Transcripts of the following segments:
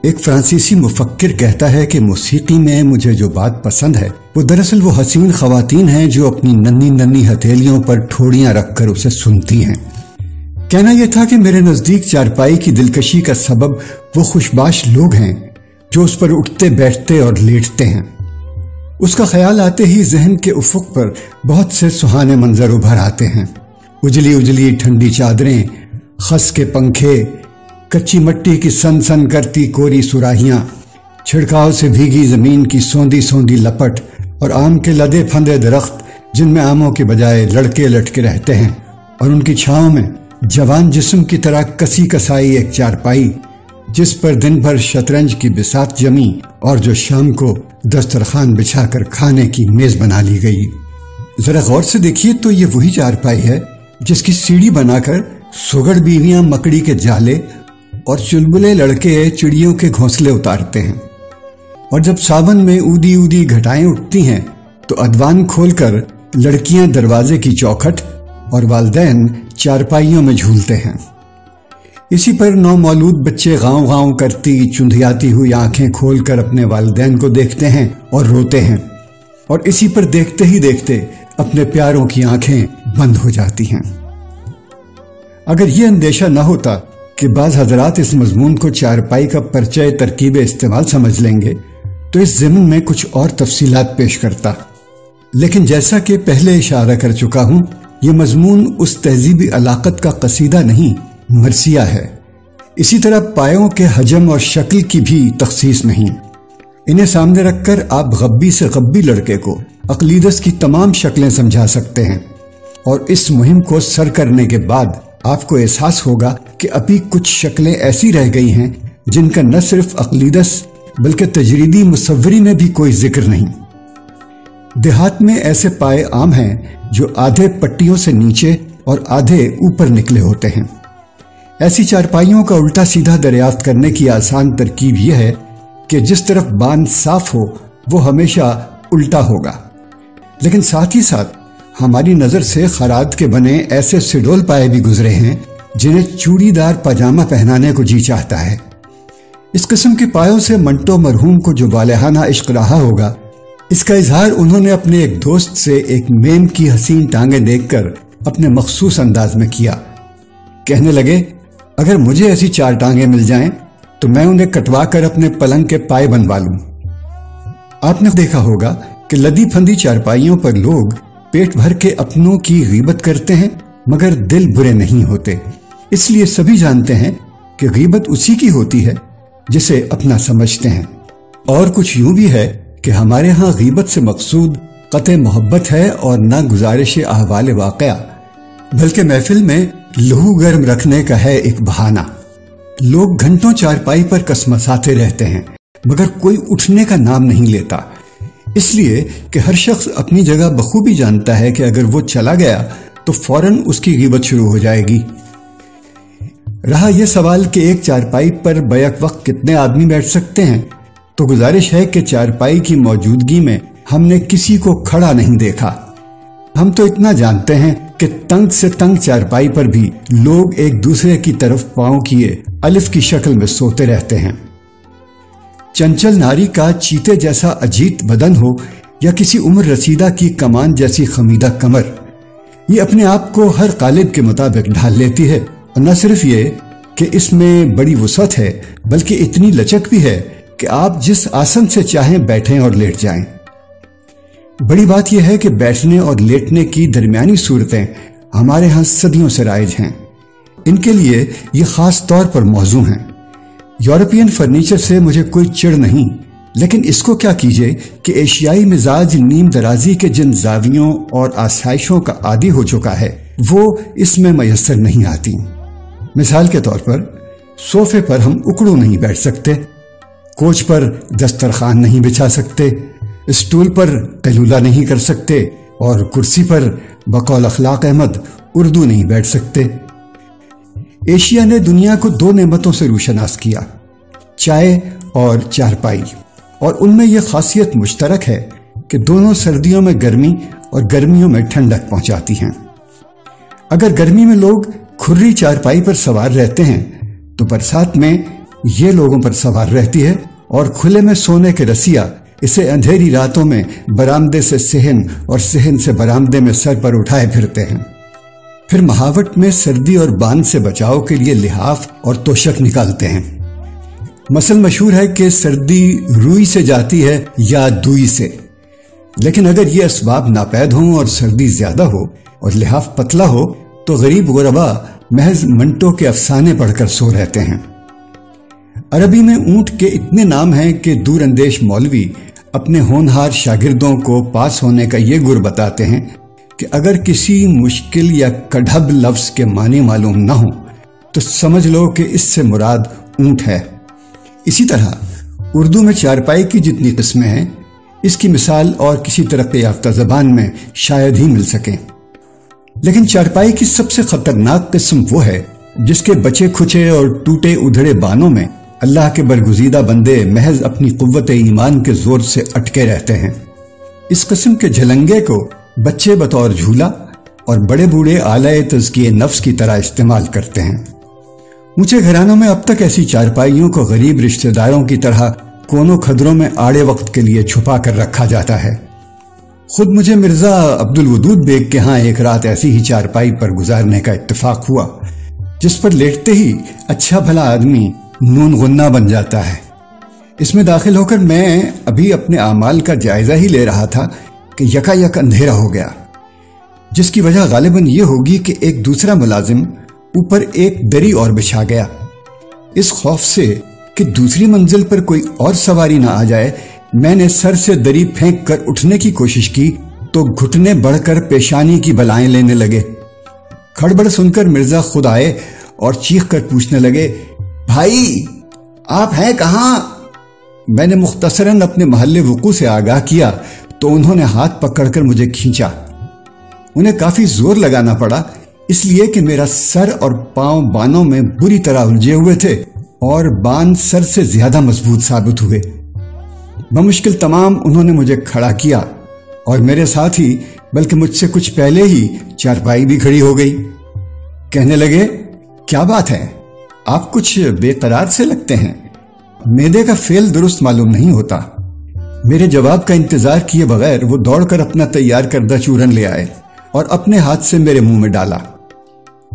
ایک فرانسیسی مفکر کہتا ہے کہ موسیقی میں مجھے جو بات پسند ہے وہ دراصل وہ حسین خواتین ہیں جو اپنی ننھی ننھی ہتھیلیوں پر ٹھوڑیاں رکھ کر اسے سنتی ہیں۔ کہنا یہ تھا کہ میرے نزدیک چارپائی کی دلکشی کا سبب وہ خوشباش لوگ ہیں جو اس پر اٹھتے بیٹھتے اور لیٹتے ہیں۔ اس کا خیال آتے ہی ذہن کے افق پر بہت سے سہانے منظر ابھر آتے ہیں۔ اجلی اجلی ٹھنڈی چادریں، خس کے پنکھے، کچی مٹی کی سن سن کرتی کوری سراہیاں، چھڑکاؤ سے بھیگی زمین کی سوندھی سوندھی لپٹ اور آم کے لدے پھندے درخت جن میں آموں کے بجائے لڑکے لٹکے رہتے ہیں، اور ان کی چھاؤں میں جوان جسم کی طرح کسی کسائی ایک چارپائی جس پر دن بھر شطرنج کی بساط جمی اور جو شام کو دسترخوان بچھا کر کھانے کی میز بنا لی گئی۔ ذرا غور سے دیکھیے تو یہ وہی چارپائی ہے جس کی سیڑھی بنا کر سگڑ بیویاں مکڑی کے جالے اور چلبلے لڑکے چڑیوں کے گھونسلے اتارتے ہیں، اور جب ساون میں اودی اودی گھٹائیں اٹھتی ہیں تو ادوان کھول کر لڑکیاں دروازے کی چوکھٹ اور والدین چارپائیوں میں جھولتے ہیں۔ اسی پر نومولود بچے غاؤں غاؤں کرتی چندھیاتی ہوئی آنکھیں کھول کر اپنے والدین کو دیکھتے ہیں اور روتے ہیں، اور اسی پر دیکھتے ہی دیکھتے اپنے پیاروں کی آنکھیں بند ہو جاتی ہیں۔ اگر یہ اندیشہ نہ ہوتا کہ بعض حضرات اس مضمون کو چارپائی کا پرچہ ترکیب استعمال سمجھ لیں گے تو اس ضمن میں کچھ اور تفصیلات پیش کرتا، لیکن جیسا کہ پہلے اشارہ کر چکا ہوں، یہ مضمون اس تہذیبی علاقت کا قصیدہ نہیں، مرثیہ ہے۔ اسی طرح پایوں کے حجم اور شکل کی بھی تخصیص نہیں۔ انہیں سامنے رکھ کر آپ غبی سے غبی لڑکے کو اقلیدس کی تمام شکلیں سمجھا سکتے ہیں، اور اس مہم کو سر کرنے کے بعد آپ کو احساس ہوگا کہ ابھی کچھ شکلیں ایسی رہ گئی ہیں جن کا نہ صرف اقلیدس بلکہ تجریدی مصوری میں بھی کوئی ذکر نہیں۔ دیہات میں ایسے پائے عام ہیں جو آدھے پٹیوں سے نیچے اور آدھے اوپر نکلے ہوتے ہیں۔ ایسی چارپائیوں کا الٹا سیدھا دریافت کرنے کی آسان ترکیب یہ ہے کہ جس طرف باندھ صاف ہو وہ ہمیشہ الٹا ہوگا، لیکن ساتھ ہی ساتھ ہماری نظر سے خراد کے بنے ایسے سڈول پائے بھی گزرے ہیں جنہیں چوڑی دار پاجامہ پہنانے کو جی چاہتا ہے۔ اس قسم کے پایوں سے منٹو مرحوم کو جو والہانہ عشق رہا ہوگا، اس کا اظہار انہوں نے اپنے ایک دوست سے ایک میم کی حسین ٹانگیں دیکھ کر اپنے مخصوص انداز میں کیا۔ کہنے لگے، اگر مجھے ایسی 4 ٹانگیں مل جائیں تو میں انہیں کٹوا کر اپنے پلنگ کے پائے بنوا لوں۔ آپ نے دیکھا ہوگا کہ لدی پھندی چارپائیوں پر لوگ پیٹ بھر کے اپنوں کی غیبت کرتے ہیں مگر دل برے نہیں ہوتے، اس لیے سبھی جانتے ہیں کہ غیبت اسی کی ہوتی ہے جسے اپنا سمجھتے ہیں۔ اور کچھ یوں بھی ہے کہ ہمارے ہاں غیبت سے مقصود قطع محبت ہے اور نہ گزارش احوال واقعہ، بلکہ محفل میں لہو گرم رکھنے کا ہے ایک بہانہ۔ لوگ گھنٹوں چارپائی پر کسمساتے رہتے ہیں مگر کوئی اٹھنے کا نام نہیں لیتا، اس لیے کہ ہر شخص اپنی جگہ بخوبی جانتا ہے کہ اگر وہ چلا گیا تو فوراً اس کی غیبت شروع ہو جائے گی۔ رہا یہ سوال کہ ایک چارپائی پر بیک وقت کتنے آدمی بیٹھ سکتے ہیں، تو گزارش ہے کہ چارپائی کی موجودگی میں ہم نے کسی کو کھڑا نہیں دیکھا۔ ہم تو اتنا جانتے ہیں کہ تنگ سے تنگ چارپائی پر بھی لوگ ایک دوسرے کی طرف پاؤں کیے الف کی شکل میں سوتے رہتے ہیں۔ چنچل ناری کا چیتے جیسا اجیت بدن ہو یا کسی عمر رسیدہ کی کمان جیسی خمیدہ کمر، یہ اپنے آپ کو ہر قالب کے مطابق ڈھال لیتی ہے، اور نہ صرف یہ کہ اس میں بڑی وسعت ہے بلکہ اتنی لچک بھی ہے کہ آپ جس آسن سے چاہیں بیٹھیں اور لیٹ جائیں۔ بڑی بات یہ ہے کہ بیٹھنے اور لیٹنے کی درمیانی صورتیں ہمارے ہاں صدیوں سے رائج ہیں۔ ان کے لیے یہ خاص طور پر موزوں ہیں۔ یورپین فرنیچر سے مجھے کوئی چڑ نہیں، لیکن اس کو کیا کیجئے کہ ایشیائی مزاج نیم درازی کے جن زاویوں اور آسائشوں کا عادی ہو چکا ہے وہ اس میں میسر نہیں آتی۔ مثال کے طور پر صوفے پر ہم اکڑوں نہیں بیٹھ سکتے، کوچ پر دسترخوان نہیں بچھا سکتے، اسٹول پر قیلولہ نہیں کر سکتے، اور کرسی پر بقول اخلاق احمد اردو نہیں بیٹھ سکتے۔ ایشیا نے دنیا کو 2 نعمتوں سے روشناس کیا، چائے اور چارپائی، اور ان میں یہ خاصیت مشترک ہے کہ دونوں سردیوں میں گرمی اور گرمیوں میں ٹھنڈک پہنچاتی ہیں۔ اگر گرمی میں لوگ کھری چارپائی پر سوار رہتے ہیں تو برسات میں یہ لوگوں پر سوار رہتی ہے اور کھلے میں سونے کے رسیا اسے اندھیری راتوں میں برآمدے سے صحن اور صحن سے برآمدے میں سر پر اٹھائے پھرتے ہیں۔ پھر مہاوٹ میں سردی اور بان سے بچاؤ کے لیے لحاف اور توشک نکالتے ہیں۔ مثل مشہور ہے کہ سردی روئی سے جاتی ہے یا دوئی سے، لیکن اگر یہ اسباب ناپید ہوں اور سردی زیادہ ہو اور لحاف پتلا ہو تو غریب غربا محض منٹوں کے افسانے پڑھ کر سو رہتے ہیں۔ عربی میں اونٹ کے اتنے نام ہیں کہ دور اندیش مولوی اپنے ہونہار شاگردوں کو پاس ہونے کا یہ گر بتاتے ہیں کہ اگر کسی مشکل یا کڑھب لفظ کے معنی معلوم نہ ہو تو سمجھ لو کہ اس سے مراد اونٹ ہے۔ اسی طرح اردو میں چارپائی کی جتنی قسمیں ہیں، اس کی مثال اور کسی ترقی یافتہ زبان میں شاید ہی مل سکے۔ لیکن چارپائی کی سب سے خطرناک قسم وہ ہے جس کے بچے کھچے اور ٹوٹے ادھڑے بانوں میں اللہ کے برگزیدہ بندے محض اپنی قوت ایمان کے زور سے اٹکے رہتے ہیں۔ اس قسم کے جھلنگے کو بچے بطور جھولا اور بڑے بوڑھے آلۂ تزکیہ نفس کی طرح استعمال کرتے ہیں۔ اونچے گھرانوں میں اب تک ایسی چارپائیوں کو غریب رشتہ داروں کی طرح کونوں کھدروں میں آڑے وقت کے لیے چھپا کر رکھا جاتا ہے۔ خود مجھے مرزا عبد الودود بیگ کے ہاں ایک رات ایسی ہی چارپائی پر گزارنے کا اتفاق ہوا، جس پر لیٹتے ہی اچھا بھلا آدمی نون غنہ بن جاتا ہے۔ اس میں داخل ہو کر میں ابھی اپنے اعمال کا جائزہ ہی لے رہا تھا کہ یکا یک اندھیرا ہو گیا، جس کی وجہ غالباً یہ ہوگی کہ ایک دوسرا ملازم اوپر ایک دری اور بچھا گیا۔ اس خوف سے کہ دوسری منزل پر کوئی اور سواری نہ آ جائے، میں نے سر سے دری پھینک کر اٹھنے کی کوشش کی تو گھٹنے بڑھ کر پیشانی کی بلائیں لینے لگے۔ کھڑبڑ سن کر مرزا خود آئے اور چیخ کر پوچھنے لگے، بھائی آپ ہیں کہاں؟ میں نے مختصراً اپنے محل وقوع سے آگاہ کیا تو انہوں نے ہاتھ پکڑ کر مجھے کھینچا۔ انہیں کافی زور لگانا پڑا، اس لیے کہ میرا سر اور پاؤں بانوں میں بری طرح الجھے ہوئے تھے اور بان سر سے زیادہ مضبوط ثابت ہوئے۔ بمشکل تمام انہوں نے مجھے کھڑا کیا اور میرے ساتھ ہی بلکہ مجھ سے کچھ پہلے ہی چارپائی بھی کھڑی ہو گئی۔ کہنے لگے، کیا بات ہے، آپ کچھ بے قرار سے لگتے ہیں، معدے کا فعل درست معلوم نہیں ہوتا۔ میرے جواب کا انتظار کیے بغیر وہ دوڑ کر اپنا تیار کردہ چورن لے آئے اور اپنے ہاتھ سے میرے منہ میں ڈالا۔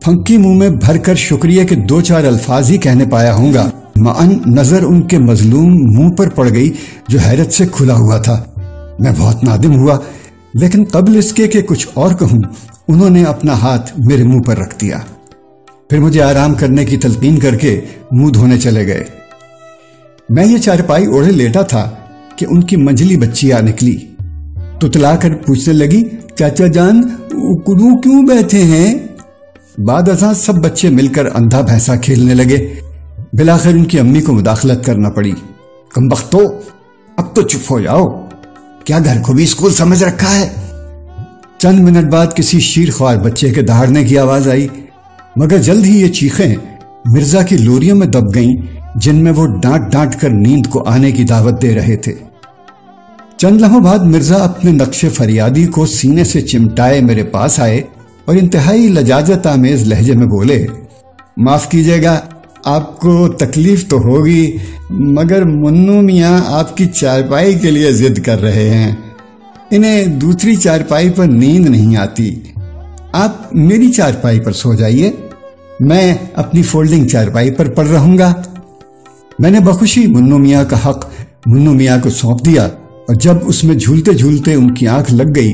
پھنکی منہ میں بھر کر شکریہ کے 2-4 الفاظ ہی کہنے پایا ہوں گا، معاً نظر ان کے مظلوم منہ پر پڑ گئی جو حیرت سے کھلا ہوا تھا۔ میں بہت نادم ہوا، لیکن قبل اس کے کہ کچھ اور کہوں انہوں نے اپنا ہاتھ میرے منہ پر رکھ دیا۔ پھر مجھے آرام کرنے کی تلقین کر کے منہ دھونے چلے گئے۔ میں یہ چارپائی اوڑھے لیٹا تھا کہ ان کی منجلی بچی آ نکلی، تتلا کر پوچھنے لگی، چاچا جان اکڑو کیوں بیٹھے ہیں؟ بعد ازاں سب بچے مل کر اندھا بھینسا کھیلنے لگے۔ بلاخر ان کی امی کو مداخلت کرنا پڑی۔ کمبختو، اب تو چپ ہو جاؤ، کیا گھر کو بھی اسکول سمجھ رکھا ہے؟ چند منٹ بعد کسی شیر خوار بچے کے دہاڑنے کی آواز آئی، مگر جلد ہی یہ چیخیں مرزا کی لوریوں میں دب گئیں جن میں وہ ڈانٹ ڈانٹ کر نیند کو آنے کی دعوت دے رہے تھے۔ چند لمحوں بعد مرزا اپنے نقش فریادی کو سینے سے چمٹائے میرے پاس آئے اور انتہائی لجاجت آمیز لہجے میں بولے، معاف کیجیے گا، آپ کو تکلیف تو ہوگی، مگر منو میاں آپ کی چارپائی کے لیے ضد کر رہے ہیں، انہیں دوسری چارپائی پر نیند نہیں آتی، آپ میری چارپائی پر سو جائیے، میں اپنی فولڈنگ چارپائی پر پڑ رہوں گا۔ میں نے بخوشی منو میاں کا حق منو میاں کو سونپ دیا، اور جب اس میں جھولتے جھولتے ان کی آنکھ لگ گئی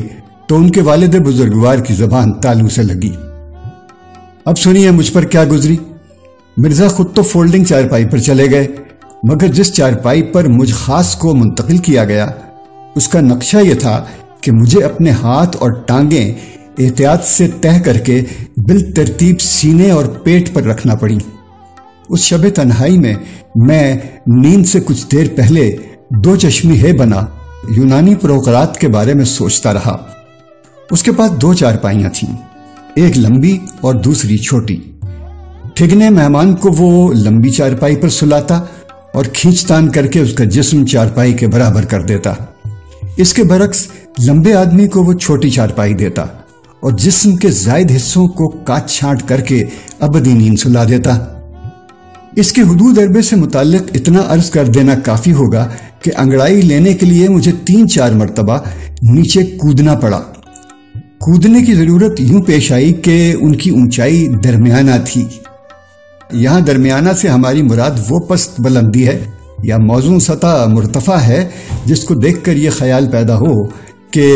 تو ان کے والد بزرگوار کی زبان تالو سے لگی۔ اب سنیے مجھ پر کیا گزری۔ مرزا خود تو فولڈنگ چارپائی پر چلے گئے، مگر جس چارپائی پر مجھ خاص کو منتقل کیا گیا اس کا نقشہ یہ تھا کہ مجھے اپنے ہاتھ اور ٹانگیں احتیاط سے تہہ کر کے بالترتیب سینے اور پیٹ پر رکھنا پڑی۔ اس شب تنہائی میں نیند سے کچھ دیر پہلے 2 چشمی ہے بنا یونانی پروقرات کے بارے میں سوچتا رہا۔ اس کے پاس 2 چارپائیاں تھیں، ایک لمبی اور دوسری چھوٹی۔ ٹھگنے مہمان کو وہ لمبی چارپائی پر سلاتا اور کھینچ تان کر کے اس کا جسم چارپائی کے برابر کر دیتا۔ اس کے برعکس لمبے آدمی کو وہ چھوٹی چارپائی دیتا اور جسم کے زائد حصوں کو کاٹ چھانٹ کر کے ابدی نیند سلا دیتا۔ اس کے حدود اربے سے متعلق اتنا عرض کر دینا کافی ہوگا کہ انگڑائی لینے کے لیے مجھے 3-4 مرتبہ نیچے کودنا پڑا۔ کودنے کی ضرورت یوں پیش آئی کہ ان کی اونچائی درمیانہ تھی۔ یہاں درمیانہ سے ہماری مراد وہ پست بلندی ہے یا موزوں سطح مرتفع ہے جس کو دیکھ کر یہ خیال پیدا ہو کہ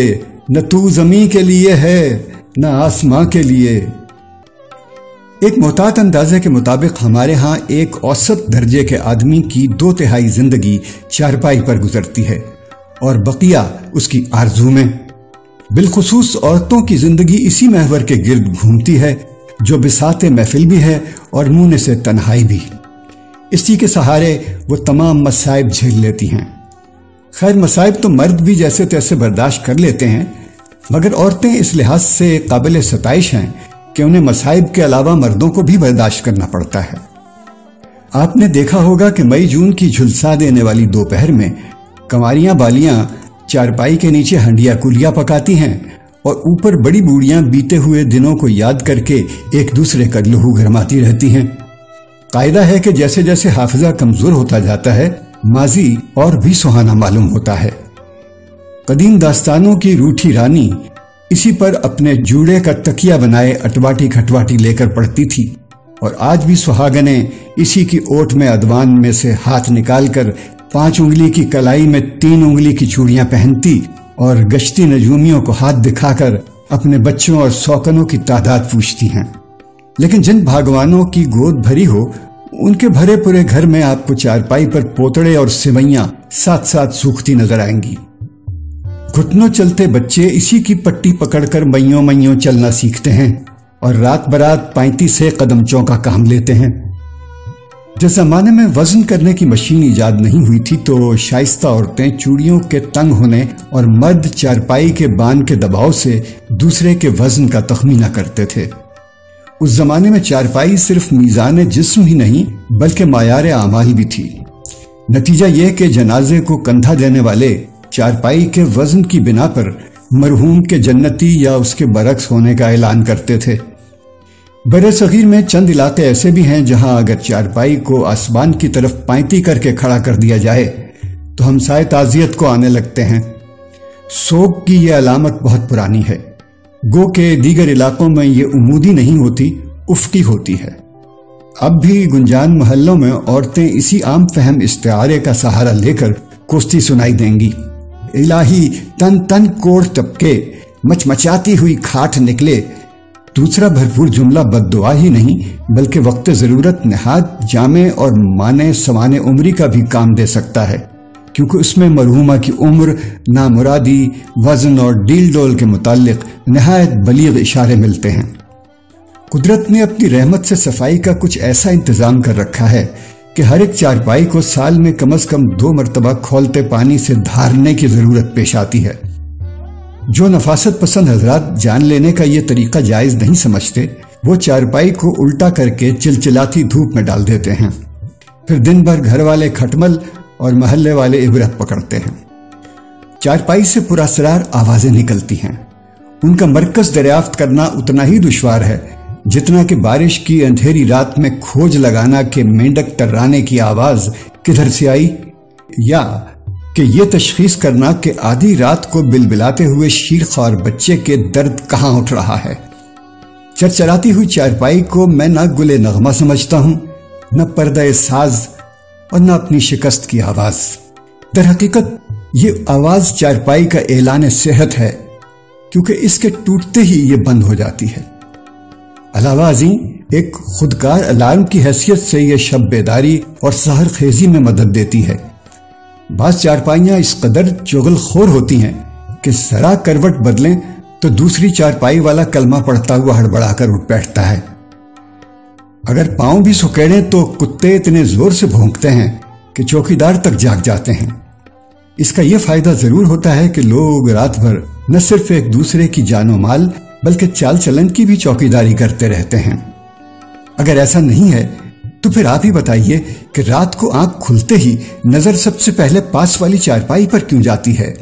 نہ تو زمین کے لیے ہے نہ آسماں کے لیے۔ ایک محتاط اندازے کے مطابق ہمارے ہاں ایک اوسط درجے کے آدمی کی 2/3 زندگی چارپائی پر گزرتی ہے اور بقیہ اس کی آرزو میں۔ بالخصوص عورتوں کی زندگی اسی محور کے گرد گھومتی ہے جو بساط محفل بھی ہے اور مونس تنہائی بھی۔ اسی کے سہارے وہ تمام مصائب جھیل لیتی ہیں۔ خیر، مصائب تو مرد بھی جیسے تیسے برداشت کر لیتے ہیں، مگر عورتیں اس لحاظ سے قابل ستائش ہیں کہ انہیں مصائب کے علاوہ مردوں کو بھی برداشت کرنا پڑتا ہے۔ آپ نے دیکھا ہوگا کہ مئی جون کی جھلسا دینے والی دوپہر میں کنواریاں بالیاں چارپائی کے نیچے ہنڈیا کولیا پکاتی ہیں اور اوپر بڑی بوڑھیاں بیتے ہوئے دنوں کو یاد کر کے ایک دوسرے کا لہو گرماتی رہتی ہیں۔ قاعدہ ہے کہ جیسے جیسے حافظہ کمزور ہوتا جاتا ہے، ماضی اور بھی سہانا معلوم ہوتا ہے۔ قدیم داستانوں کی روٹھی رانی اسی پر اپنے جوڑے کا تکیہ بنائے اٹواٹی کھٹواٹی لے کر پڑتی تھی، اور آج بھی سہاگنیں اسی کی اوٹ میں ادوان میں سے ہاتھ نکال کر 5 انگلی کی کلائی میں 3 انگلی کی چوڑیاں پہنتی اور گشتی نجومیوں کو ہاتھ دکھا کر اپنے بچوں اور سوکنوں کی تعداد پوچھتی ہیں۔ لیکن جن بھاگوانوں کی گود بھری ہو، ان کے بھرے پورے گھر میں آپ کو چارپائی پر پوتڑے اور سوئیاں ساتھ ساتھ سوکھتی نظر آئیں گی۔ گھٹنوں چلتے بچے اسی کی پٹی پکڑ کر میوں چلنا سیکھتے ہیں اور رات برات 35 قدم چونکا کام لیتے ہیں۔ جس زمانے میں وزن کرنے کی مشین ایجاد نہیں ہوئی تھی تو شائستہ عورتیں چوڑیوں کے تنگ ہونے اور مرد چارپائی کے بان کے دباؤ سے دوسرے کے وزن کا تخمینہ کرتے تھے۔ اس زمانے میں چارپائی صرف میزان جسم ہی نہیں بلکہ معیار اعمال بھی تھی۔ نتیجہ یہ کہ جنازے کو کندھا دینے والے چارپائی کے وزن کی بنا پر مرحوم کے جنتی یا اس کے برعکس ہونے کا اعلان کرتے تھے۔ بر صغیر میں چند علاقے ایسے بھی ہیں جہاں اگر چارپائی کو آسمان کی طرف پائنتی کر کے کھڑا کر دیا جائے تو ہمسائے تعزیت کو آنے لگتے ہیں۔ سوگ کی یہ علامت بہت پرانی ہے، گو کہ دیگر علاقوں میں یہ عمودی نہیں ہوتی، افقی ہوتی ہے۔ اب بھی گنجان محلوں میں عورتیں اسی عام فہم استعارے کا سہارا لے کر کوستی سنائی دیں گی: الہی تن تن کوڑ ٹپکے، مچمچاتی ہوئی کھاٹ نکلے۔ دوسرا بھرپور جملہ بد دعا ہی نہیں بلکہ وقت ضرورت نہایت جامع اور مانے سوانے عمری کا بھی کام دے سکتا ہے، کیونکہ اس میں مرحومہ کی عمر، نامرادی، وزن اور ڈیل ڈول کے متعلق نہایت بلیغ اشارے ملتے ہیں۔ قدرت نے اپنی رحمت سے صفائی کا کچھ ایسا انتظام کر رکھا ہے کہ ہر ایک چارپائی کو سال میں کم از کم 2 مرتبہ کھولتے پانی سے دھارنے کی ضرورت پیش آتی ہے۔ جو نفاست پسند حضرات جان لینے کا یہ طریقہ جائز نہیں سمجھتے، وہ چارپائی کو الٹا کر کے چلچلاتی دھوپ میں ڈال دیتے ہیں، پھر دن بھر گھر والے کھٹمل اور محلے والے عبرت پکڑتے ہیں۔ چارپائی سے پراسرار آوازیں نکلتی ہیں، ان کا مرکز دریافت کرنا اتنا ہی دشوار ہے جتنا کہ بارش کی اندھیری رات میں کھوج لگانا کہ مینڈک ٹرانے کی آواز کدھر سے آئی، یا کہ یہ تشخیص کرنا کہ آدھی رات کو بلبلاتے ہوئے شیرخوار بچے کے درد کہاں اٹھ رہا ہے۔ چرچراتی ہوئی چارپائی کو میں نہ گلے نغمہ سمجھتا ہوں، نہ پردہ ساز اور نہ اپنی شکست کی آواز۔ در حقیقت یہ آواز چارپائی کا اعلان صحت ہے، کیونکہ اس کے ٹوٹتے ہی یہ بند ہو جاتی ہے۔ علاوہ ازیں ایک خودکار الارم کی حیثیت سے یہ شب بیداری اور سحر خیزی میں مدد دیتی ہے۔ بعض چارپائیاں اس قدر چغل خور ہوتی ہیں کہ ذرا کروٹ بدلیں تو دوسری چارپائی والا کلمہ پڑھتا ہوا ہڑبڑا کر اٹھ بیٹھتا ہے۔ اگر پاؤں بھی سکیڑیں تو کتے اتنے زور سے بھونکتے ہیں کہ چوکیدار تک جاگ جاتے ہیں۔ اس کا یہ فائدہ ضرور ہوتا ہے کہ لوگ رات بھر نہ صرف ایک دوسرے کی جان و مال بلکہ چال چلن کی بھی چوکیداری کرتے رہتے ہیں۔ اگر ایسا نہیں ہے تو پھر آپ ہی بتائیے کہ رات کو آنکھ کھلتے ہی نظر سب سے پہلے پاس والی چارپائی پر کیوں جاتی ہے؟